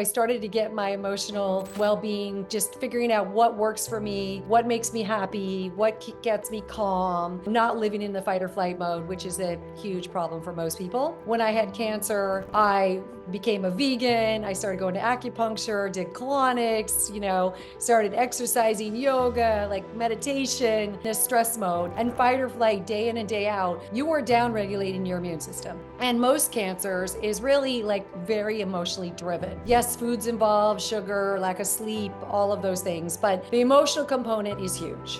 I started to get my emotional well-being, just figuring out what works for me, what makes me happy, what gets me calm, not living in the fight or flight mode, which is a huge problem for most people. When I had cancer, I became a vegan. I started going to acupuncture, did colonics, started exercising, yoga, like meditation, in a stress mode, and fight or flight day in and day out. You are down regulating your immune system. And most cancers is really like very emotionally driven. Yes, food's involved, sugar, lack of sleep, all of those things, but the emotional component is huge.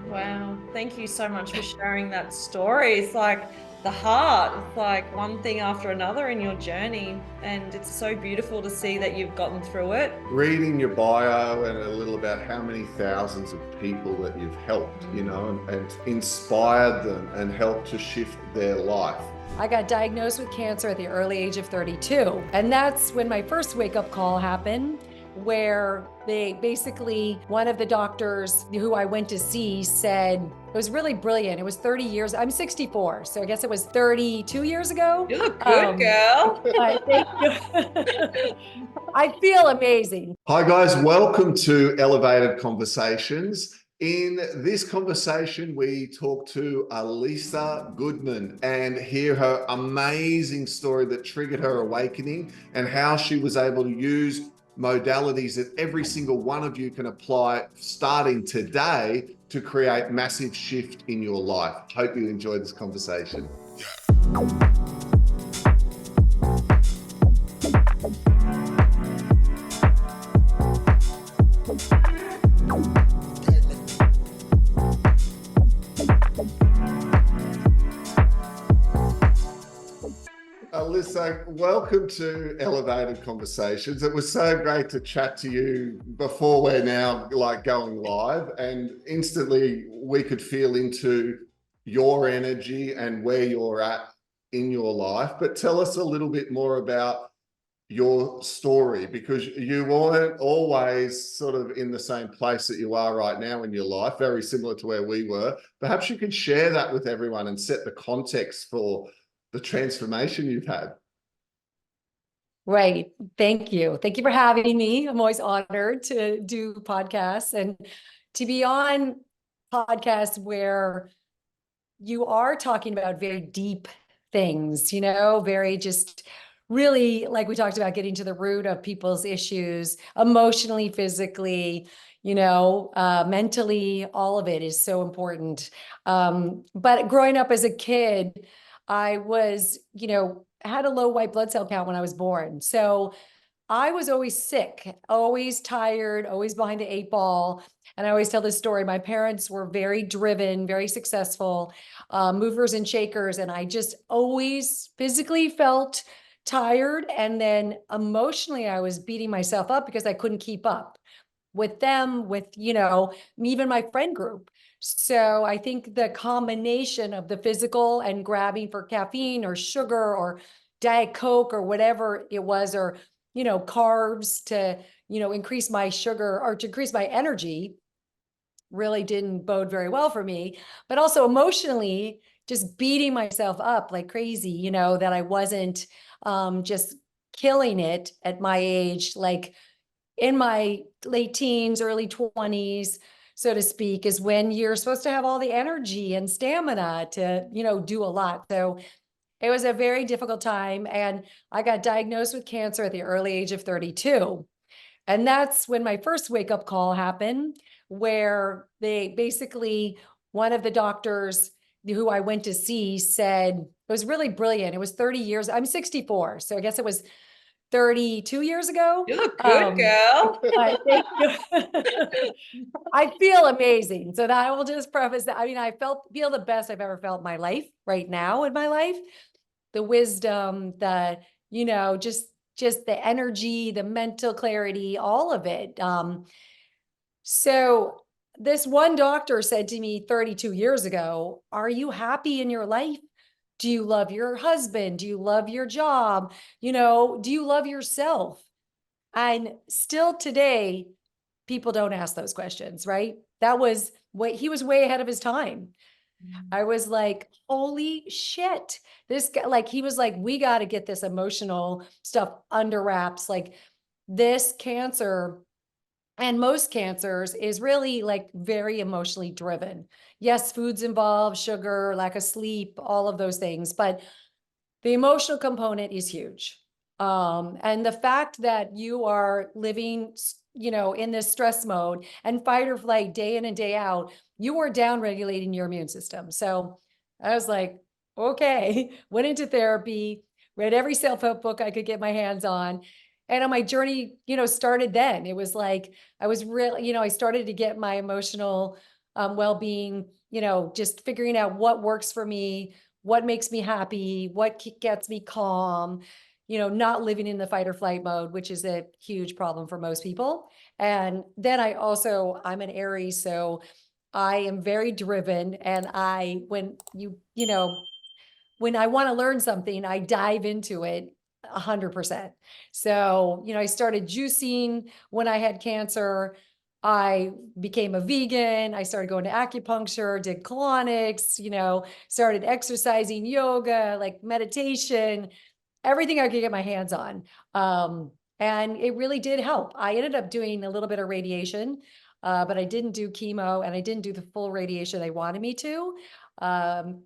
Wow. Thank you so much for sharing that story. It's like the heart, it's like one thing after another in your journey. And it's so beautiful to see that you've gotten through it. Reading your bio and a little about how many thousands of people that you've helped, and inspired them and helped to shift their life. I got diagnosed with cancer at the early age of 32. And that's when my first wake-up call happened, where they basically, one of the doctors who I went to see said, it was really brilliant. It was 30 years, I'm 64, so I guess it was 32 years ago. You look good, girl. Thank you. I feel amazing. Hi guys, welcome to Elevated Conversations. In this conversation, we talk to Elissa Goodman and hear her amazing story that triggered her awakening and how she was able to use modalities that every single one of you can apply starting today to create massive shift in your life. Hope you enjoy this conversation. Elissa, welcome to Elevated Conversations. It was so great to chat to you before we're now like going live, and instantly we could feel into your energy and where you're at in your life. But tell us a little bit more about your story, because you weren't always sort of in the same place that you are right now in your life, very similar to where we were. Perhaps you can share that with everyone and set the context for the transformation you've had. Right. Thank you. Thank you for having me. I'm always honored to do podcasts and to be on podcasts where you are talking about very deep things, very just really, like we talked about, getting to the root of people's issues, emotionally, physically, mentally, all of it is so important. But growing up as a kid, I was, had a low white blood cell count when I was born. So I was always sick, always tired, always behind the eight ball. And I always tell this story. My parents were very driven, very successful, movers and shakers. And I just always physically felt tired. And then emotionally, I was beating myself up because I couldn't keep up with them, with, even my friend group. So I think the combination of the physical and grabbing for caffeine or sugar or Diet Coke or whatever it was, or, carbs to, increase my sugar or to increase my energy really didn't bode very well for me. But also emotionally, just beating myself up like crazy, that I wasn't just killing it at my age, like in my late teens, early 20s, so to speak, is when you're supposed to have all the energy and stamina to, do a lot. So it was a very difficult time. And I got diagnosed with cancer at the early age of 32. And that's when my first wake-up call happened, where they basically, one of the doctors who I went to see said, it was really brilliant. It was 30 years, I'm 64. So I guess it was 32 years ago. You look good, girl. Thank you. I feel amazing. So that I will just preface that. I mean, I feel the best I've ever felt in my life right now in my life. The wisdom, the, just the energy, the mental clarity, all of it. So this one doctor said to me 32 years ago, are you happy in your life? Do you love your husband? Do you love your job? Do you love yourself? And still today, people don't ask those questions, right? That was what he was way ahead of his time. I was like, holy shit. This guy, like, he was like, we got to get this emotional stuff under wraps. Like, this cancer and most cancers is really like very emotionally driven. Yes, food's involved, sugar, lack of sleep, all of those things, but the emotional component is huge. And the fact that you are living, in this stress mode and fight or flight day in and day out, you are down regulating your immune system. So I was like, okay, went into therapy, read every self-help book I could get my hands on. And on my journey, started then. It was like, I was really, I started to get my emotional well-being, just figuring out what works for me, what makes me happy, what gets me calm, not living in the fight or flight mode, which is a huge problem for most people. And then I'm an Aries, so I am very driven. And when I want to learn something, I dive into it 100%. So, I started juicing when I had cancer. I became a vegan. I started going to acupuncture, did colonics, started exercising, yoga, like meditation, everything I could get my hands on. And it really did help. I ended up doing a little bit of radiation, but I didn't do chemo and I didn't do the full radiation they wanted me to. And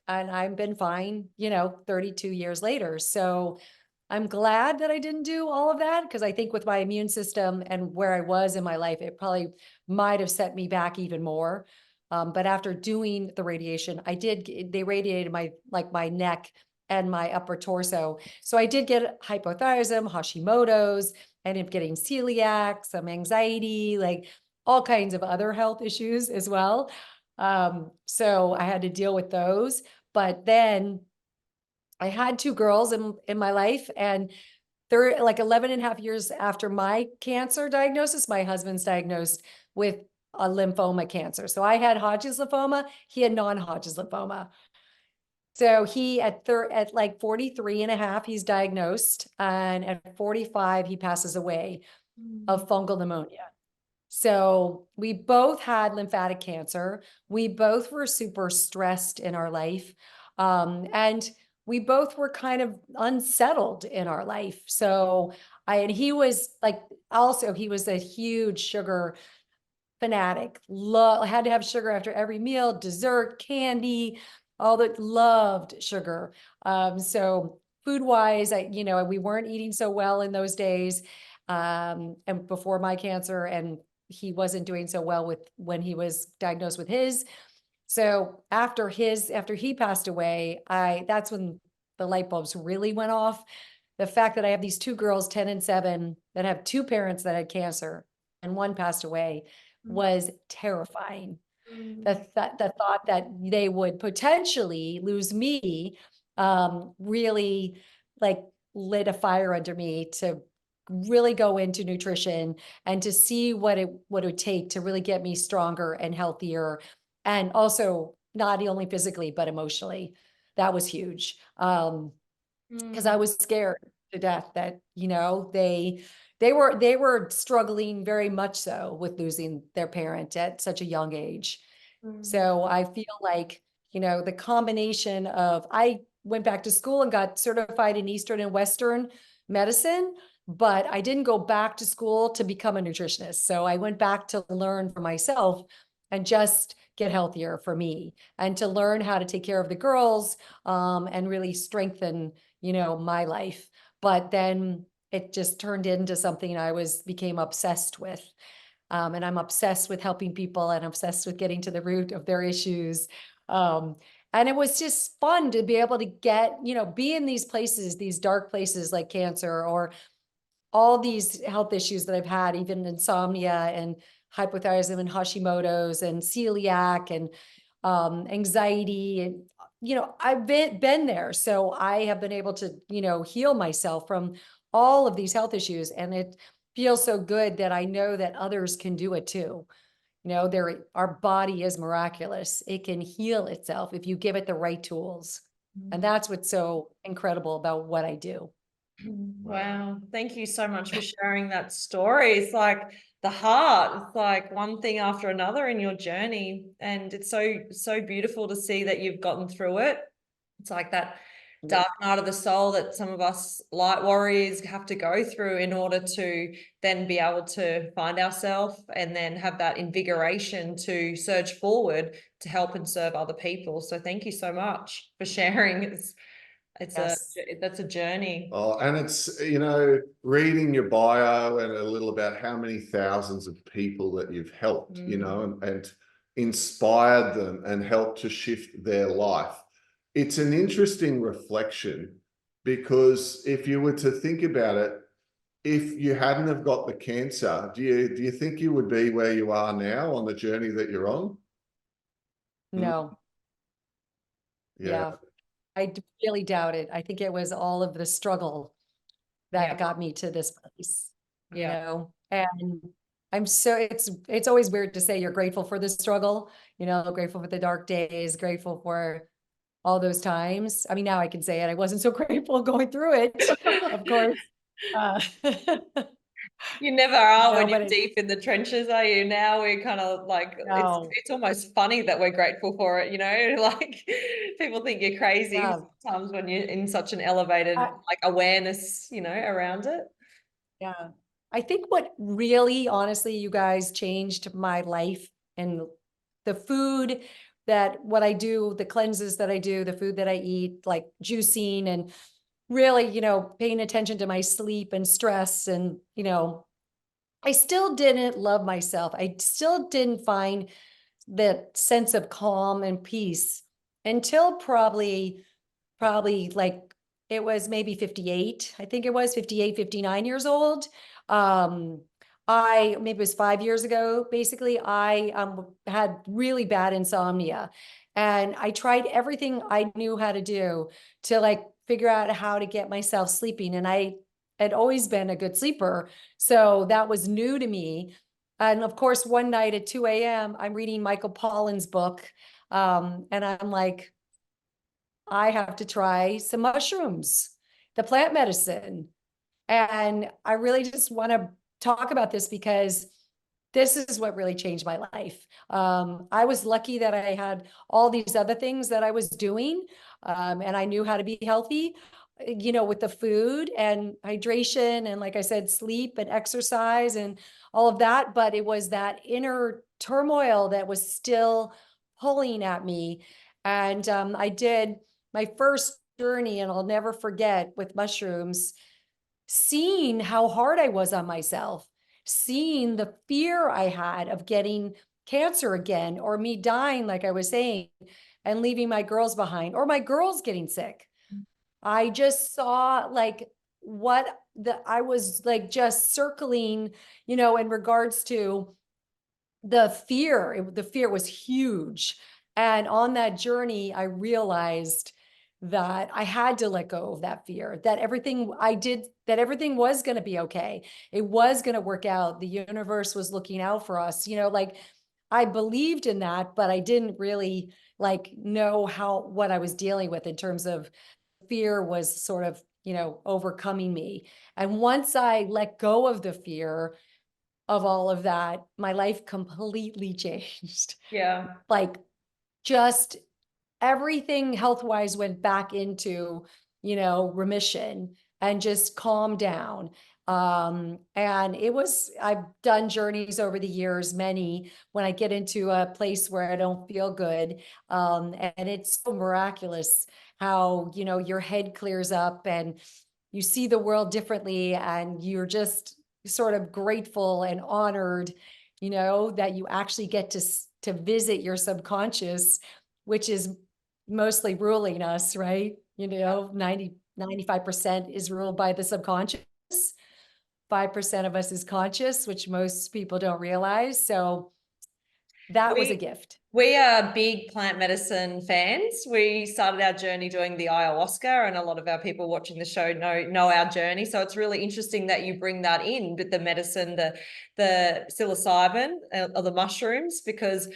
I've been fine, 32 years later. So I'm glad that I didn't do all of that, because I think with my immune system and where I was in my life, it probably might have set me back even more. But after doing the radiation, they radiated my neck and my upper torso. So I did get hypothyroidism, Hashimoto's, ended up getting celiac, some anxiety, like all kinds of other health issues as well. So I had to deal with those. But then I had two girls in my life, and they're like 11 and a half years after my cancer diagnosis, my husband's diagnosed with a lymphoma cancer. So I had Hodgkin's lymphoma, he had non-Hodgkin's lymphoma. So he at like 43 and a half, he's diagnosed, and at 45, he passes away of fungal pneumonia. So we both had lymphatic cancer. We both were super stressed in our life. And we both were kind of unsettled in our life. So and he was like, also, he was a huge sugar fanatic. Had to have sugar after every meal, dessert, candy, all that, loved sugar. So food wise, we weren't eating so well in those days. And before my cancer, and he wasn't doing so well when he was diagnosed with his. So after he passed away, that's when the light bulbs really went off. The fact that I have these two girls, 10 and 7, that have two parents that had cancer and one passed away was terrifying. The thought that they would potentially lose me really like lit a fire under me to really go into nutrition and to see what it would take to really get me stronger and healthier, and also not only physically but emotionally. That was huge, because I was scared to death that they were struggling very much so with losing their parent at such a young age. So I feel like, the combination of, I went back to school and got certified in Eastern and Western medicine, but I didn't go back to school to become a nutritionist. So I went back to learn for myself and just get healthier for me, and to learn how to take care of the girls, and really strengthen, my life. But then it just turned into something became obsessed with. And I'm obsessed with helping people and obsessed with getting to the root of their issues. And it was just fun to be able to be in these places, these dark places like cancer, or all these health issues that I've had, even insomnia and hypothyroidism and Hashimoto's and celiac and anxiety. And, I've been there. So I have been able to, heal myself from all of these health issues. And it feels so good that I know that others can do it too. Our body is miraculous. It can heal itself if you give it the right tools. And that's what's so incredible about what I do. Wow. Thank you so much for sharing that story. It's like the heart, it's like one thing after another in your journey. And it's so beautiful to see that you've gotten through it. It's like that dark night of the soul that some of us light warriors have to go through in order to then be able to find ourselves and then have that invigoration to surge forward to help and serve other people. So thank you so much for sharing. Yes. That's a journey. Oh, and it's, reading your bio and a little about how many thousands of people that you've helped, and inspired them and helped to shift their life. It's an interesting reflection, because if you were to think about it, if you hadn't have got the cancer, do you think you would be where you are now on the journey that you're on? No. Yeah. I really doubt it. I think it was all of the struggle that got me to this place, and it's always weird to say you're grateful for the struggle, grateful for the dark days, grateful for all those times. I mean, now I can say it. I wasn't so grateful going through it, of course. You never are when but you're deep in the trenches, are you? Now we're kind of like, no. it's almost funny that we're grateful for it, like people think you're crazy sometimes when you're in such an elevated like awareness, around it. Yeah. I think what really, honestly, you guys changed my life and the food what I do, the cleanses that I do, the food that I eat, like juicing and really, paying attention to my sleep and stress. And, I still didn't love myself. I still didn't find that sense of calm and peace until probably like it was maybe 58. I think it was 58, 59 years old. Maybe it was 5 years ago. Basically, I had really bad insomnia, and I tried everything I knew how to do to like figure out how to get myself sleeping. And I had always been a good sleeper, so that was new to me. And of course, one night at 2 a.m., I'm reading Michael Pollan's book, and I'm like, I have to try some mushrooms, the plant medicine. And I really just want to talk about this because this is what really changed my life. I was lucky that I had all these other things that I was doing, and I knew how to be healthy, with the food and hydration and, like I said, sleep and exercise and all of that. But it was that inner turmoil that was still pulling at me. And I did my first journey, and I'll never forget, with mushrooms, seeing how hard I was on myself, seeing the fear I had of getting cancer again, or me dying, like I was saying, and leaving my girls behind, or my girls getting sick. I just saw like I was like just circling, in regards to the fear. The fear was huge. And on that journey, I realized that I had to let go of that fear, that everything I did, that everything was going to be okay. It was going to work out. The universe was looking out for us, like I believed in that, but I didn't really like know what I was dealing with in terms of fear was sort of, overcoming me. And once I let go of the fear of all of that, my life completely changed. Yeah. Like just everything health-wise went back into, remission and just calmed down. And I've done journeys over the years, many, when I get into a place where I don't feel good. And it's so miraculous how, your head clears up and you see the world differently, and you're just sort of grateful and honored, that you actually get to visit your subconscious, which is mostly ruling us, right? 95% is ruled by the subconscious. 5% of us is conscious, which most people don't realize. So that was a gift. We are big plant medicine fans. We started our journey doing the ayahuasca, and a lot of our people watching the show know our journey. So it's really interesting that you bring that in with the medicine, the psilocybin or the mushrooms, because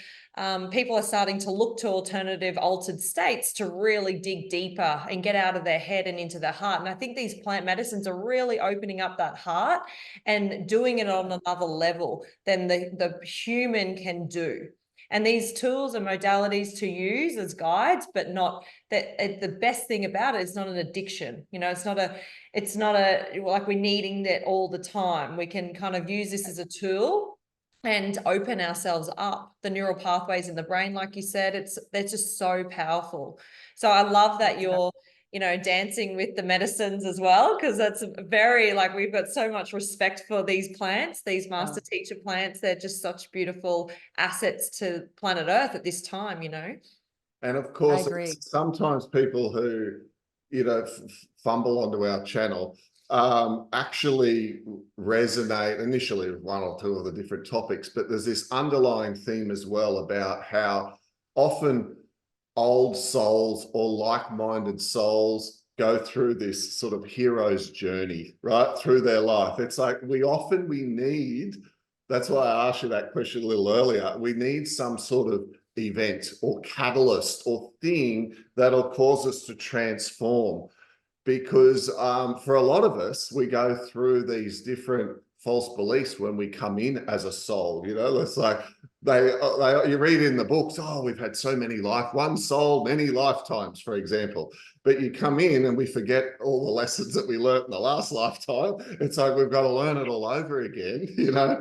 people are starting to look to alternative altered states to really dig deeper and get out of their head and into their heart. And I think these plant medicines are really opening up that heart and doing it on another level than the human can do. And these tools and modalities to use as guides, but not that the best thing about it is not an addiction. You know, it's not a like we're needing that all the time. We can kind of use this as a tool and open ourselves up. The neural pathways in the brain, like you said, they're just so powerful. So I love that you're, you know, dancing with the medicines as well, because that's very, like, we've got so much respect for these plants, these master teacher plants. They're just such beautiful assets to planet Earth at this time, you know. And of course, sometimes people who, you know, fumble onto our channel actually resonate initially with one or two of the different topics, but there's this underlying theme as well about how often old souls or like-minded souls go through this sort of hero's journey, right, through their life. It's like we need, that's why I asked you that question a little earlier, we need some sort of event or catalyst or thing that'll cause us to transform. Because for a lot of us, we go through these different false beliefs when we come in as a soul. You know, it's like you read in the books, oh, we've had so many one soul, many lifetimes, for example. But you come in and we forget all the lessons that we learned in the last lifetime. It's like we've got to learn it all over again, you know.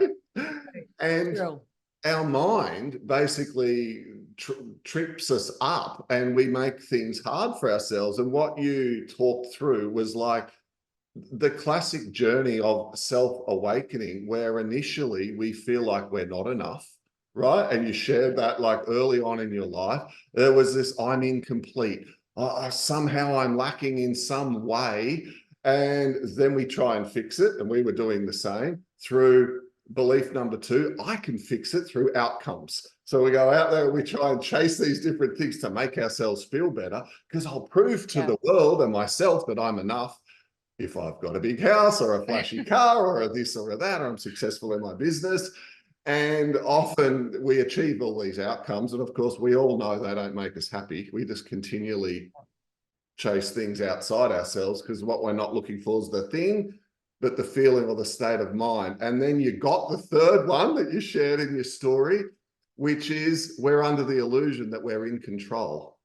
And True. Our mind basically trips us up and we make things hard for ourselves. And what you talked through was like the classic journey of self-awakening, where initially we feel like we're not enough, right? And you shared that like early on in your life. There was this, I'm incomplete. Somehow I'm lacking in some way. And then we try and fix it. And we were doing the same through belief number 2, I can fix it through outcomes. So we go out there and we try and chase these different things to make ourselves feel better, because I'll prove to the world and myself that I'm enough if I've got a big house or a flashy car or a this or a that, or I'm successful in my business. And often we achieve all these outcomes. And of course, we all know they don't make us happy. We just continually chase things outside ourselves, because what we're not looking for is the thing, but the feeling or the state of mind. And then you got the third one that you shared in your story, which is we're under the illusion that we're in control.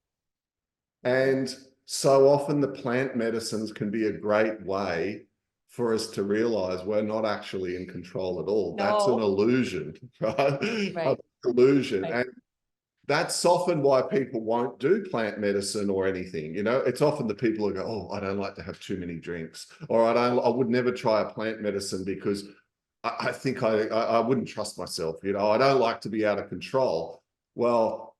And so often the plant medicines can be a great way for us to realize we're not actually in control at all. No. That's an illusion, right? Right. Illusion. Right. And that's often why people won't do plant medicine or anything. You know, it's often the people who go, oh, I don't like to have too many drinks, or I would never try a plant medicine because I think I wouldn't trust myself. You know, I don't like to be out of control. Well,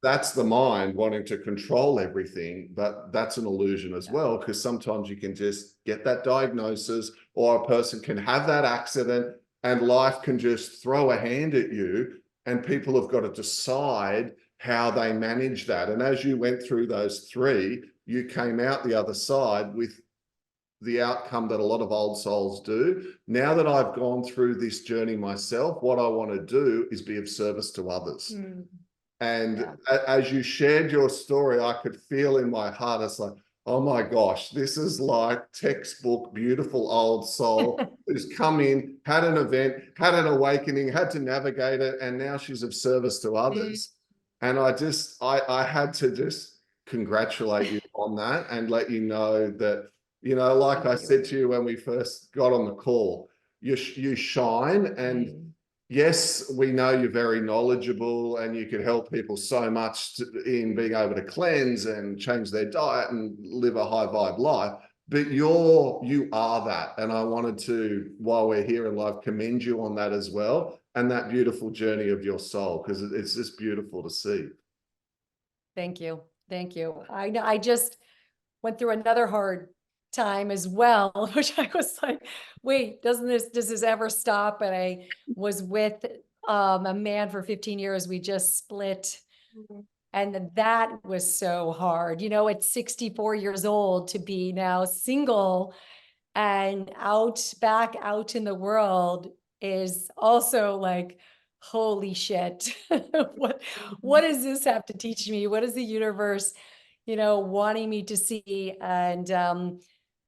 that's the mind wanting to control everything, but that's an illusion as well, because sometimes you can just get that diagnosis, or a person can have that accident and life can just throw a hand at you. And people have got to decide how they manage that. And as you went through those 3, you came out the other side with the outcome that a lot of old souls do. Now that I've gone through this journey myself, what I want to do is be of service to others. And as you shared your story, I could feel in my heart, it's like, oh my gosh, this is like textbook, beautiful old soul who's come in, had an event, had an awakening, had to navigate it, and now she's of service to others. And I had to just congratulate you on that and let you know that, you know, like I said to you when we first got on the call, you shine. And yes, we know you're very knowledgeable and you can help people so much in being able to cleanse and change their diet and live a high vibe life, but you are that. And I wanted to, while we're here in live, commend you on that as well, and that beautiful journey of your soul, because it's just beautiful to see. Thank you. Thank you. I just went through another hard time as well, which I was like, wait, does this ever stop? And I was with a man for 15 years. We just split. And that was so hard, you know, at 64 years old to be now single and back out in the world is also like, holy shit. What does this have to teach me? What is the universe, you know, wanting me to see? And,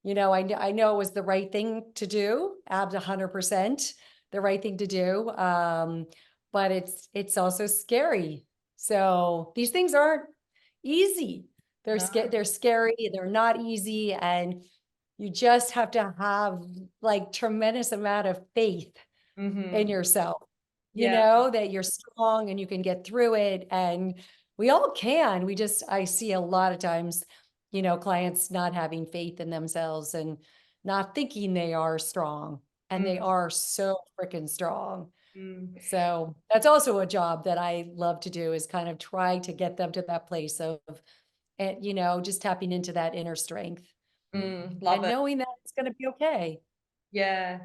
you know, I know it was the right thing to do, 100%, the right thing to do. but it's also scary. So these things aren't easy. They're No. they're scary, they're not easy, and you just have to have like tremendous amount of faith in yourself, Yeah. that you're strong and you can get through it. And we all can. I see a lot of times, clients not having faith in themselves and not thinking they are strong, and they Mm, are so freaking strong. mm, So that's also a job that I love to do, is kind of try to get them to that place of, and just tapping into that inner strength love and it. knowing that it's going to be okay. Yeah.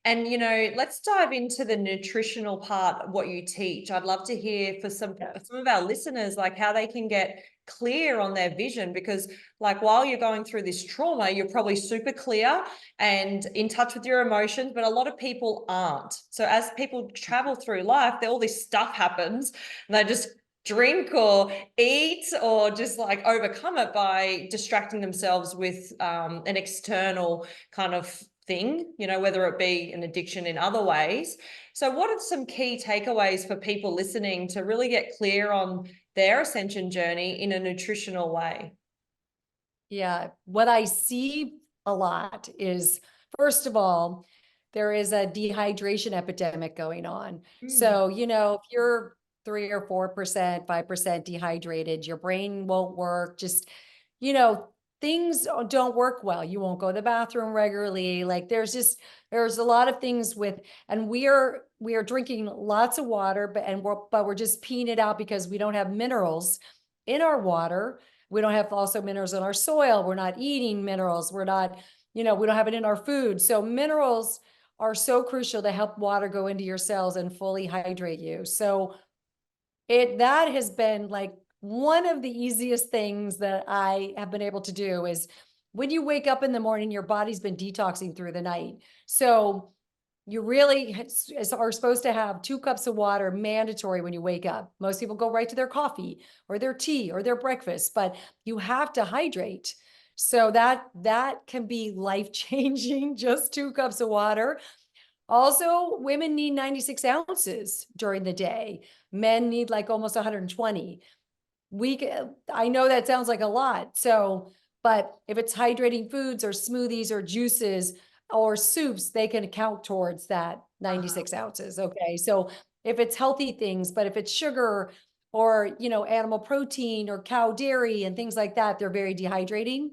And, let's dive into the nutritional part of what you teach. I'd love to hear for some of our listeners, like how they can get clear on their vision, because like while you're going through this trauma, you're probably super clear and in touch with your emotions, but a lot of people aren't. So as people travel through life, all this stuff happens and they just drink or eat or just like overcome it by distracting themselves with an external kind of thing, whether it be an addiction in other ways. So what are some key takeaways for people listening to really get clear on their ascension journey in a nutritional way? Yeah, what I see a lot is, first of all, there is a dehydration epidemic going on. Mm. So, if you're 3 or 4%, 5% dehydrated, your brain won't work. Just, you know, things don't work well. You won't go to the bathroom regularly. Like there's a lot of things with, and we are drinking lots of water, but we're just peeing it out because we don't have minerals in our water. We don't have also minerals in our soil. We're not eating minerals. We're not, we don't have it in our food. So minerals are so crucial to help water go into your cells and fully hydrate you. So that has been like one of the easiest things that I have been able to do is when you wake up in the morning, your body's been detoxing through the night. So you really are supposed to have 2 cups of water mandatory when you wake up. Most people go right to their coffee or their tea or their breakfast, but you have to hydrate. So that can be life changing, just 2 cups of water. Also, women need 96 ounces during the day. Men need like almost 120. I know that sounds like a lot. So, but if it's hydrating foods or smoothies or juices or soups, they can count towards that 96 ounces. Okay. So if it's healthy things, but if it's sugar or, animal protein or cow dairy and things like that, they're very dehydrating.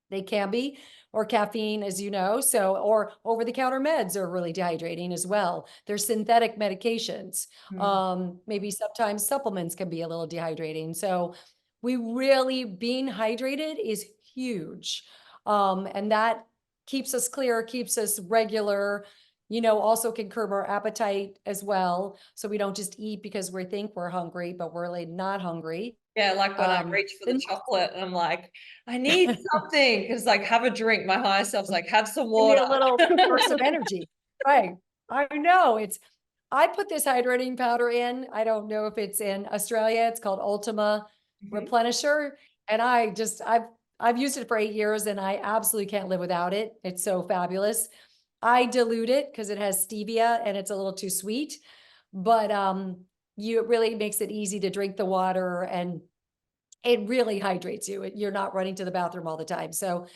They can be, or caffeine, as you know. So, or over the counter meds are really dehydrating as well. There's synthetic medications. Mm. Maybe sometimes supplements can be a little dehydrating. So, being hydrated is huge. And that keeps us clear, keeps us regular, also can curb our appetite as well. So we don't just eat because we think we're hungry, but we're really not hungry. Yeah, like when I reach for the The chocolate and I'm like, I need something. It's like, have a drink. My higher self's like, have some Give me water. a little burst of energy. Right. I know I put this hydrating powder in. I don't know if it's in Australia. It's called Ultima Mhm. Replenisher. And I've used it for 8 years and I absolutely can't live without it. It's so fabulous. I dilute it because it has stevia and it's a little too sweet, but it really makes it easy to drink the water, and it really hydrates you. You're not running to the bathroom all the time. So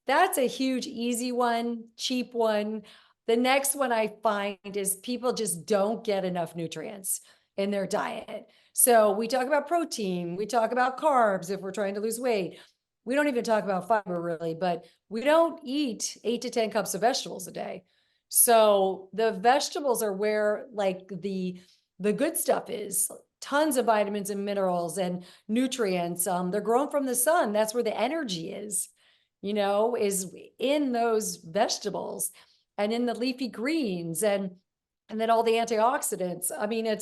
that's a huge, easy one, cheap one. The next one I find is people just don't get enough nutrients in their diet. So we talk about protein, we talk about carbs if we're trying to lose weight. We don't even talk about fiber really, but we don't eat 8 to 10 cups of vegetables a day. So the vegetables are where like the good stuff is. Tons of vitamins and minerals and nutrients. They're grown from the sun. That's where the energy is, is in those vegetables and in the leafy greens and then all the antioxidants. I mean,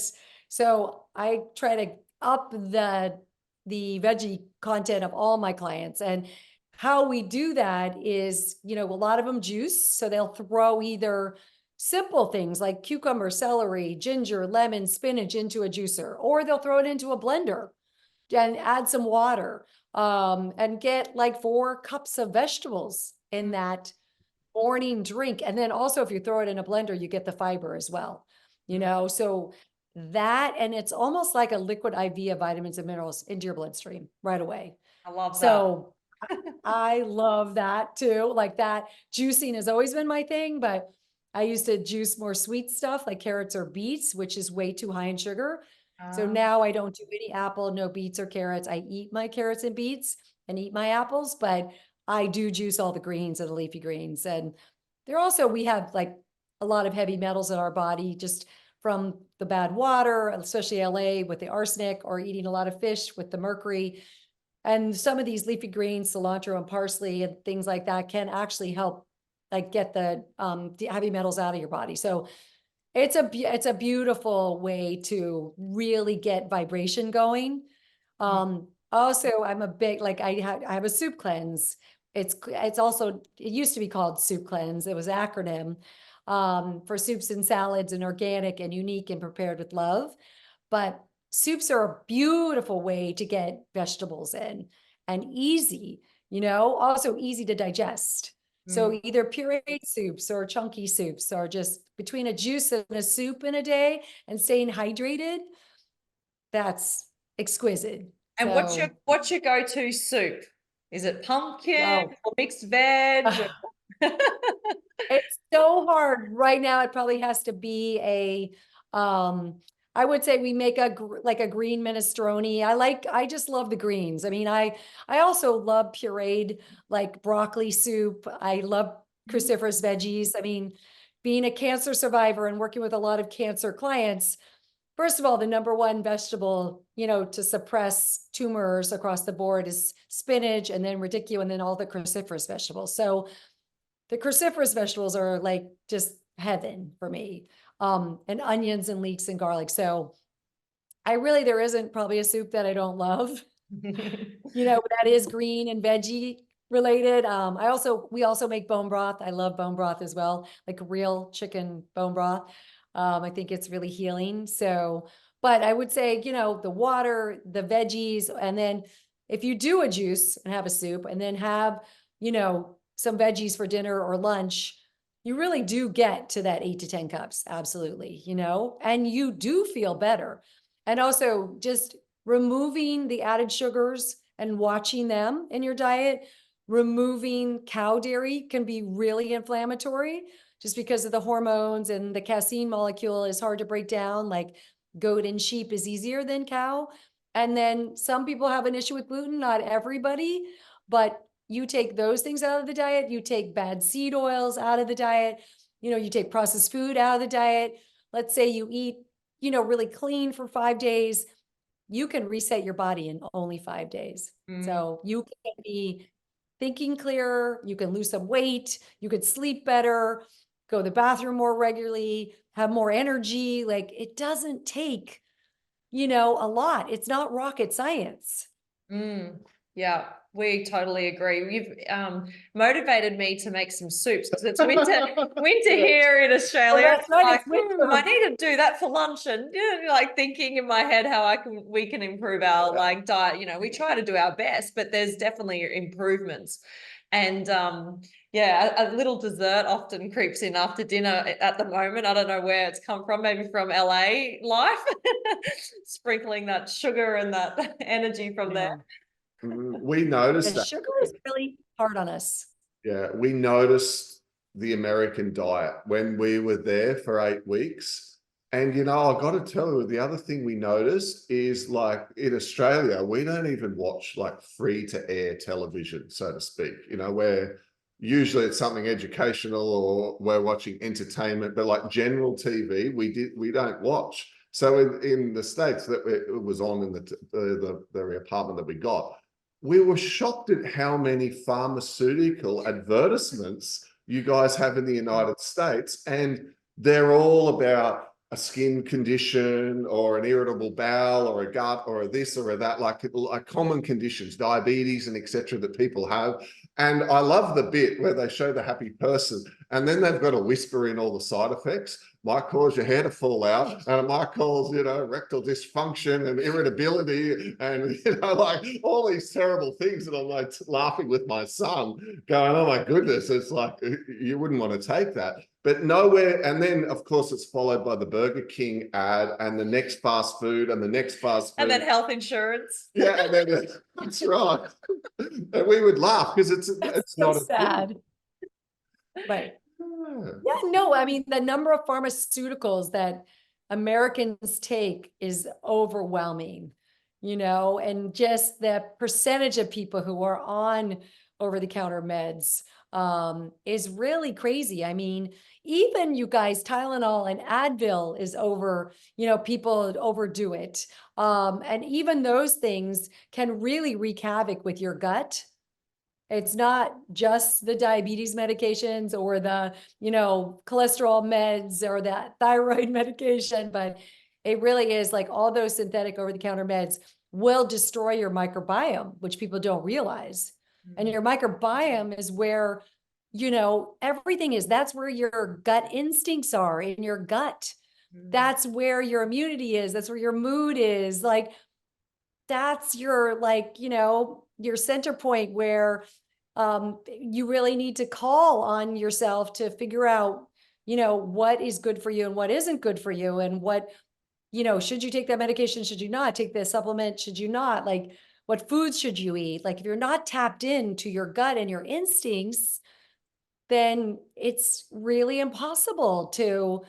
so I try to up the veggie content of all my clients. And how we do that is, a lot of them juice. So they'll throw either simple things like cucumber, celery, ginger, lemon, spinach into a juicer, or they'll throw it into a blender and add some water, and get like 4 cups of vegetables in that morning drink. And then also if you throw it in a blender, you get the fiber as well, Mm. so that, and it's almost like a liquid IV of vitamins and minerals into your bloodstream right away. I love that. So I love that too. Like that juicing has always been my thing, but I used to juice more sweet stuff like carrots or beets, which is way too high in sugar. So now I don't do any apple, no beets or carrots. I eat my carrots and beets and eat my apples, but I do juice all the greens and the leafy greens. And they're also, we have like a lot of heavy metals in our body just from the bad water, especially LA with the arsenic, or eating a lot of fish with the mercury. And some of these leafy greens, cilantro and parsley and things like that, can actually help like get the heavy metals out of your body. So it's a beautiful way to really get vibration going. Also, I'm a big, like I have a soup cleanse. It's also, it used to be called soup cleanse. It was an acronym for soups and salads and organic and unique and prepared with love. But soups are a beautiful way to get vegetables in, and easy, also easy to digest. So either pureed soups or chunky soups, or just between a juice and a soup in a day and staying hydrated, that's exquisite. And So, what's your go-to soup? Is it pumpkin oh, or mixed veg? it's so hard right now. It probably has to be I would say we make like a green minestrone. I just love the greens. I mean, I also love pureed like broccoli soup. I love cruciferous veggies. I mean, being a cancer survivor and working with a lot of cancer clients, first of all, the number one vegetable, to suppress tumors across the board is spinach, and then radicchio, and then all the cruciferous vegetables. So the cruciferous vegetables are like just heaven for me. And onions and leeks and garlic. So there isn't probably a soup that I don't love, that is green and veggie related. We also make bone broth. I love bone broth as well, like real chicken bone broth. I think it's really healing. So, but I would say, the water, the veggies, and then if you do a juice and have a soup and then have, some veggies for dinner or lunch, you really do get to that 8 to 10 cups. Absolutely. And you do feel better. And also just removing the added sugars and watching them in your diet. Removing cow dairy can be really inflammatory just because of the hormones, and the casein molecule is hard to break down. Like goat and sheep is easier than cow. And then some people have an issue with gluten, not everybody, but you take those things out of the diet, you take bad seed oils out of the diet, you take processed food out of the diet. Let's say you eat, really clean for 5 days, you can reset your body in only 5 days. So you can be thinking clearer, you can lose some weight, you could sleep better, go to the bathroom more regularly, have more energy. Like it doesn't take, a lot. It's not rocket science. Yeah, we totally agree. You've motivated me to make some soups because it's winter here in Australia. That's right, Like, it's winter. I need to do that for lunch, and like thinking in my head how we can improve our like diet. We try to do our best, but there's definitely improvements. And a little dessert often creeps in after dinner at the moment. I don't know where it's come from, maybe from LA life, sprinkling that sugar and that energy from there. We noticed The that. sugar is really hard on us. Yeah, we noticed the American diet when we were there for 8 weeks. And, I got to tell you, the other thing we noticed is like in Australia, we don't even watch like free to air television, so to speak, where usually it's something educational or we're watching entertainment, but like general TV, we don't watch. So in the States that it was on in the apartment that we got, we were shocked at how many pharmaceutical advertisements you guys have in the United States. And they're all about a skin condition or an irritable bowel or a gut or a this or a that, like common conditions, diabetes and etc. that people have. And I love the bit where they show the happy person and then they've got to whisper in all the side effects. Might cause your hair to fall out, and it might cause, rectal dysfunction and irritability and, like all these terrible things. And I'm like laughing with my son going, oh my goodness, it's like, you wouldn't want to take that. but nowhere. And then, of course, it's followed by the Burger King ad and the next fast food and the next fast food. And then health insurance. Yeah, and then that's right. And we would laugh because it's So not a thing. sad. Right. Yeah. Yeah, no, I mean, the number of pharmaceuticals that Americans take is overwhelming, and just the percentage of people who are on over-the-counter meds is really crazy. I mean, even you guys, Tylenol and Advil is over, people overdo it. And even those things can really wreak havoc with your gut. It's not just the diabetes medications or the, cholesterol meds or that thyroid medication, but it really is like all those synthetic over-the-counter meds will destroy your microbiome, which people don't realize. And your microbiome is where, everything is. That's where your gut instincts are, in your gut. That's where your immunity is. That's where your mood is. Like, that's your, your center point where you really need to call on yourself to figure out, what is good for you and what isn't good for you, and what, should you take that medication? Should you not take this supplement? Should you not? Like, what foods should you eat? Like, if you're not tapped into your gut and your instincts, then it's really impossible to,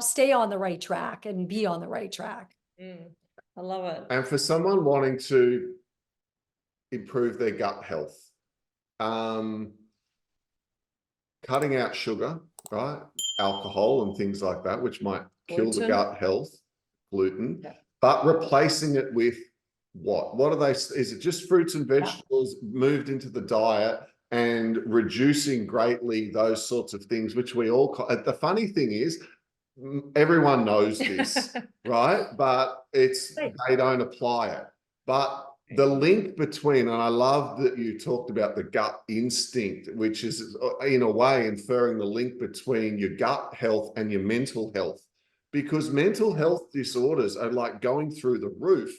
stay on the right track and be on the right track. I love it. And for someone wanting to improve their gut health, cutting out sugar, right? Alcohol and things like that, which might kill the gut health, gluten, but replacing it with what are they? Is it just fruits and vegetables moved into the diet and reducing greatly those sorts of things, which we all, the funny thing is, everyone knows this, right? But they don't apply it. But the link between, and I love that you talked about the gut instinct, which is in a way inferring the link between your gut health and your mental health, because mental health disorders are like going through the roof.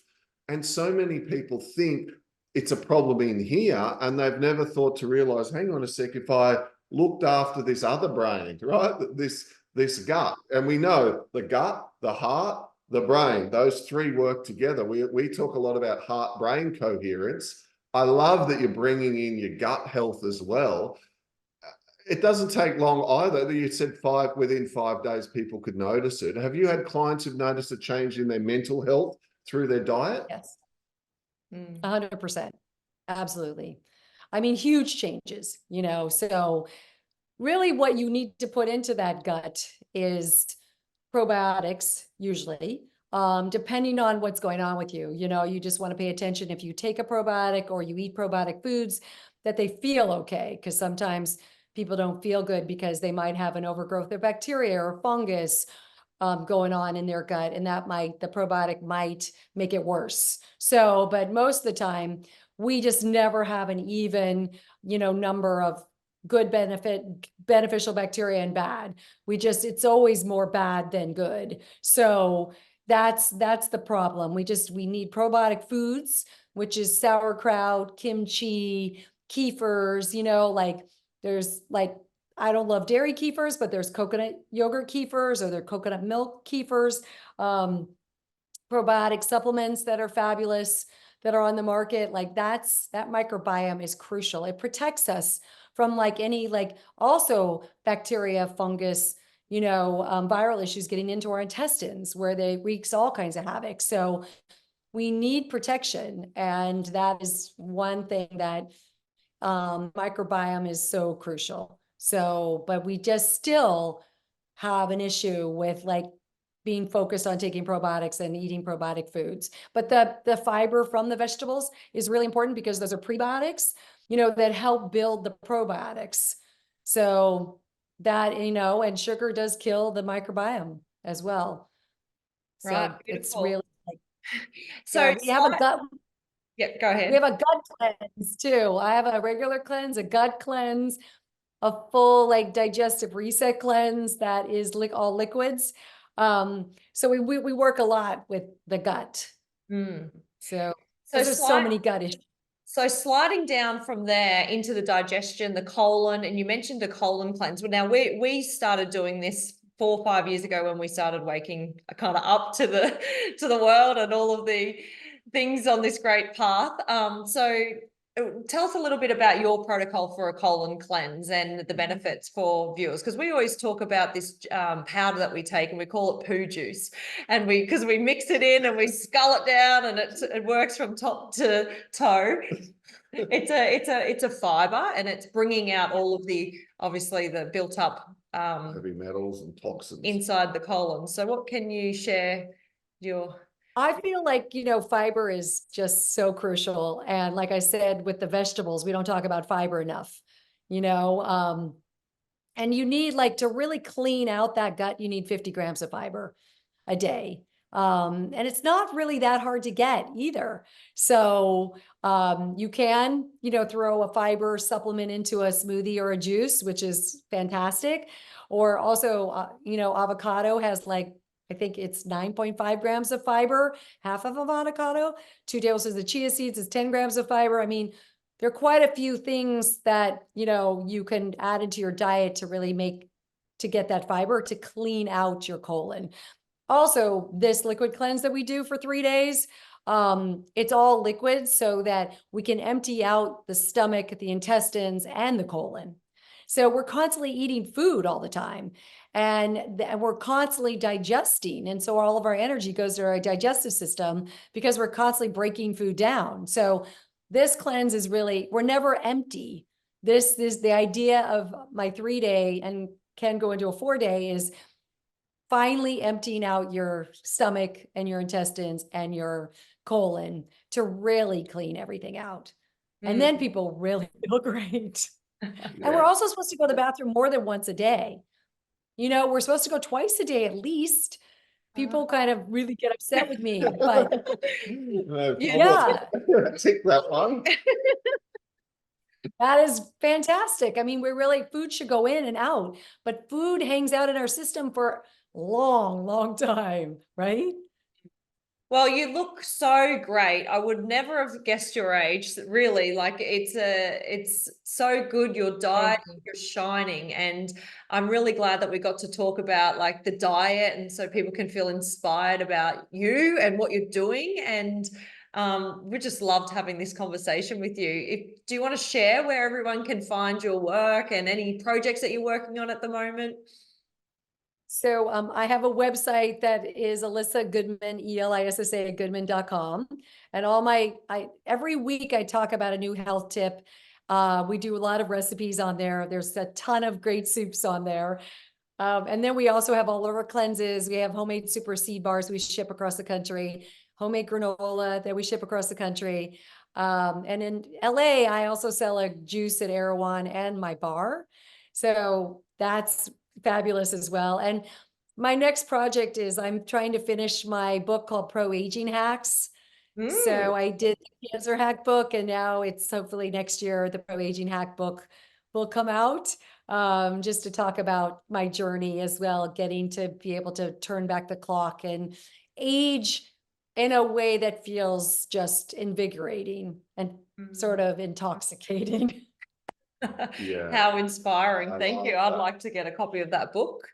And so many people think it's a problem in here, and they've never thought to realize, hang on a sec, if I looked after this other brain, right? This gut, and we know the gut, the heart, the brain, those three work together. We talk a lot about heart-brain coherence. I love that you're bringing in your gut health as well. It doesn't take long either. You said within 5 days, people could notice it. Have you had clients who've noticed a change in their mental health through their diet? Yes. 100%. Absolutely. I mean, huge changes, so really what you need to put into that gut is probiotics, usually, depending on what's going on with you. You just want to pay attention if you take a probiotic or you eat probiotic foods, that they feel okay. Because sometimes people don't feel good because they might have an overgrowth of bacteria or fungus going on in their gut, and the probiotic might make it worse. So, but most of the time, we just never have an even, number of good beneficial bacteria and bad. It's always more bad than good. So that's the problem. We need probiotic foods, which is sauerkraut, kimchi, kefirs, there's I don't love dairy kefirs, but there's coconut yogurt kefirs, or there's coconut milk kefirs, probiotic supplements that are fabulous that are on the market. That microbiome is crucial. It protects us from any also bacteria, fungus, viral issues getting into our intestines, where they wreaks all kinds of havoc. So we need protection. And that is one thing that microbiome is so crucial. So, but we just still have an issue with being focused on taking probiotics and eating probiotic foods. But the fiber from the vegetables is really important, because those are prebiotics, that help build the probiotics. So that, and sugar does kill the microbiome as well. Right. So it's Beautiful. really So we have a gut. Yeah, go ahead. We have a gut cleanse too. I have a regular cleanse, a gut cleanse, a full digestive reset cleanse that is all liquids. So we work a lot with the gut. So there's so many gut issues. So sliding down from there into the digestion, the colon, and you mentioned a colon cleanse. Well, now we started doing this 4 or 5 years ago when we started waking kind of up to the world and all of the things on this great path. So tell us a little bit about your protocol for a colon cleanse and the benefits for viewers, because we always talk about this powder that we take and we call it poo juice, and because we mix it in and we scull it down and it works from top to toe. It's a fiber, and it's bringing out all of the, obviously, the built up heavy metals and toxins inside the colon. So what can you share your... I feel like, fiber is just so crucial. And like I said, with the vegetables, we don't talk about fiber enough, and you need, like, to really clean out that gut, you need 50 grams of fiber a day. And it's not really that hard to get either. So you can, throw a fiber supplement into a smoothie or a juice, which is fantastic. Or also, avocado has, like, I think it's 9.5 grams of fiber, half of avocado. 2 tablespoons of chia seeds is 10 grams of fiber. I mean, there are quite a few things that, you can add into your diet to really to get that fiber to clean out your colon. Also, this liquid cleanse that we do for 3 days, it's all liquid so that we can empty out the stomach, the intestines, and the colon. So we're constantly eating food all the time, and we're constantly digesting. And so all of our energy goes to our digestive system because we're constantly breaking food down. So this cleanse is really, we're never empty. This is the idea of my 3-day, and can go into a 4-day, is finally emptying out your stomach and your intestines and your colon to really clean everything out. And then people really feel great. And we're also supposed to go to the bathroom more than once a day. We're supposed to go twice a day at least. People kind of really get upset with me, but yeah, tick that one. that is fantastic. I mean, food should go in and out, but food hangs out in our system for a long, long time, right? Well, you look so great. I would never have guessed your age, really. Like, it's so good. Your diet, you're shining. And I'm really glad that we got to talk about, like, the diet, and so people can feel inspired about you and what you're doing. And we just loved having this conversation with you. Do you want to share where everyone can find your work and any projects that you're working on at the moment? So I have a website that is Elissa Goodman, ELISSA Goodman.com. And every week I talk about a new health tip. We do a lot of recipes on there. There's a ton of great soups on there. And then we also have all of our cleanses. We have homemade super seed bars we ship across the country, homemade granola that we ship across the country. And in LA, I also sell a juice at Erewhon and my bar. So that's fabulous as well. And my next project is I'm trying to finish my book called Pro-Aging Hacks. So I did the cancer hack book, and now it's hopefully next year the Pro-Aging Hack book will come out, just to talk about my journey as well, getting to be able to turn back the clock and age in a way that feels just invigorating and sort of intoxicating. Yeah. How inspiring. Thank you. I'd that. like to get a copy of that book.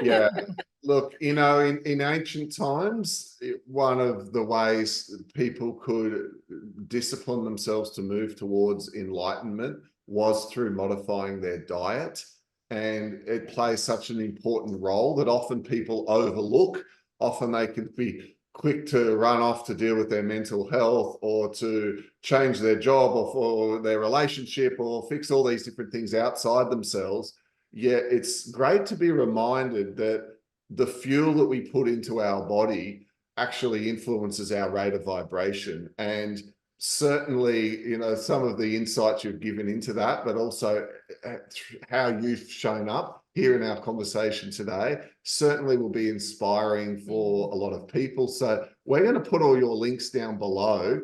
Yeah. Look, in ancient times, one of the ways people could discipline themselves to move towards enlightenment was through modifying their diet. And it plays such an important role that often people overlook. Often they can be quick to run off to deal with their mental health, or to change their job, or for their relationship, or fix all these different things outside themselves. Yet it's great to be reminded that the fuel that we put into our body actually influences our rate of vibration. And certainly, some of the insights you've given into that, but also how you've shown up here in our conversation today, certainly will be inspiring for a lot of people. So we're going to put all your links down below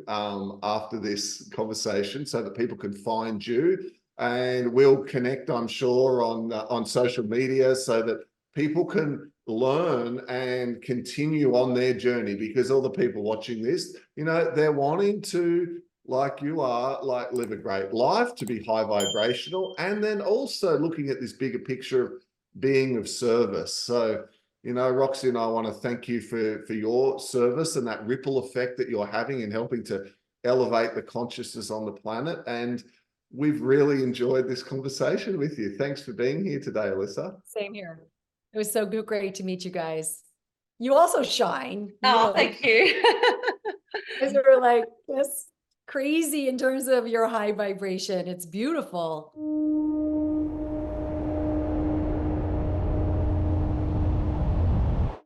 after this conversation so that people can find you, and we'll connect, I'm sure, on social media so that people can learn and continue on their journey, because all the people watching this, they're wanting to like you are, like live a great life, to be high vibrational, and then also looking at this bigger picture of being of service. So, you know, Roxy and I want to thank you for your service and that ripple effect that you're having in helping to elevate the consciousness on the planet. And we've really enjoyed this conversation with you. Thanks for being here today, Elissa. Same here. It was so great to meet you guys. You also shine. Oh, thank you. You guys are like just crazy in terms of your high vibration. It's beautiful.